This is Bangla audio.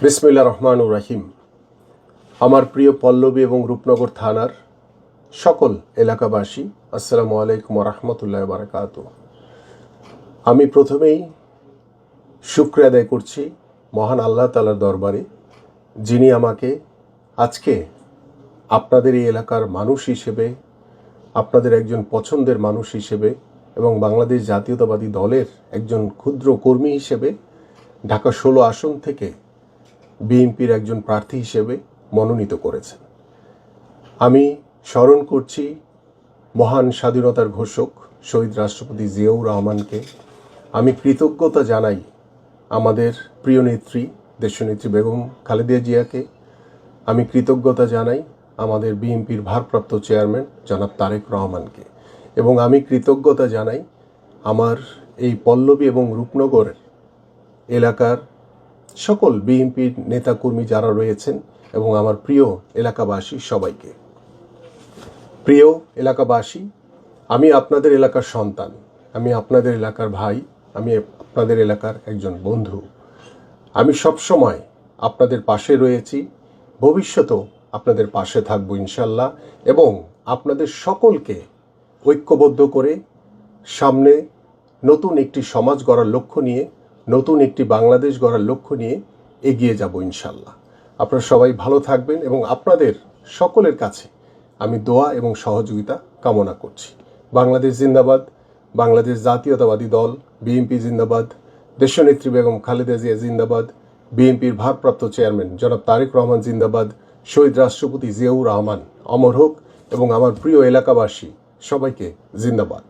বিসমিল্লাহির রহমানির রহিম। আমার প্রিয় পল্লবী এবং রূপনগর থানার সকল এলাকাবাসী, আসসালামু আলাইকুম ওয়া রাহমাতুল্লাহি ওয়া বারাকাতুহু। আমি প্রথমেই শুকরিয়া আদায় করছি মহান আল্লাহ তাআলার দরবারে, যিনি আমাকে আজকে আপনাদের এই এলাকার মানুষ হিসেবে, আপনাদের একজন পছন্দের মানুষ হিসেবে এবং বাংলাদেশ জাতীয়তাবাদী দলের একজন ক্ষুদ্র কর্মী হিসেবে ঢাকা 16 আসন থেকে বিএনপির একজন প্রার্থী হিসেবে মনোনীত করেছেন। আমি স্মরণ করছি মহান স্বাধীনতার ঘোষক শহীদ রাষ্ট্রপতি জিয়াউর রহমানকে। আমি কৃতজ্ঞতা জানাই আমাদের প্রিয় নেত্রী দেশনেত্রী বেগম খালেদা জিয়াকে। আমি কৃতজ্ঞতা জানাই আমাদের বিএনপির ভারপ্রাপ্ত চেয়ারম্যান জনাব তারেক রহমানকে। এবং আমি কৃতজ্ঞতা জানাই আমার এই পল্লবী এবং রূপনগর এলাকার সকল বিএনপির নেতাকর্মী যারা রয়েছেন এবং আমার প্রিয় এলাকাবাসী সবাইকে। প্রিয় এলাকাবাসী, আমি আপনাদের এলাকার সন্তান, আমি আপনাদের এলাকার ভাই, আমি আপনাদের এলাকার একজন বন্ধু। আমি সবসময় আপনাদের পাশে রয়েছি, ভবিষ্যতেও আপনাদের পাশে থাকবো ইনশাল্লাহ। এবং আপনাদের সকলকে ঐক্যবদ্ধ করে সামনে নতুন একটি সমাজ গড়ার লক্ষ্য নিয়ে, নতুন একটি বাংলাদেশ গড়ার লক্ষ্য নিয়ে এগিয়ে যাব ইনশাল্লাহ। আপনারা সবাই ভালো থাকবেন এবং আপনাদের সকলের কাছে আমি দোয়া এবং সহযোগিতা কামনা করছি। বাংলাদেশ জিন্দাবাদ, বাংলাদেশ জাতীয়তাবাদী দল বিএনপি জিন্দাবাদ, দেশনেত্রী বেগম খালেদা জিয়া জিন্দাবাদ, বিএনপির ভারপ্রাপ্ত চেয়ারম্যান জনাব তারেক রহমান জিন্দাবাদ, শহীদ রাষ্ট্রপতি জিয়াউর রহমান অমর হোক এবং আমার প্রিয় এলাকাবাসী সবাইকে জিন্দাবাদ।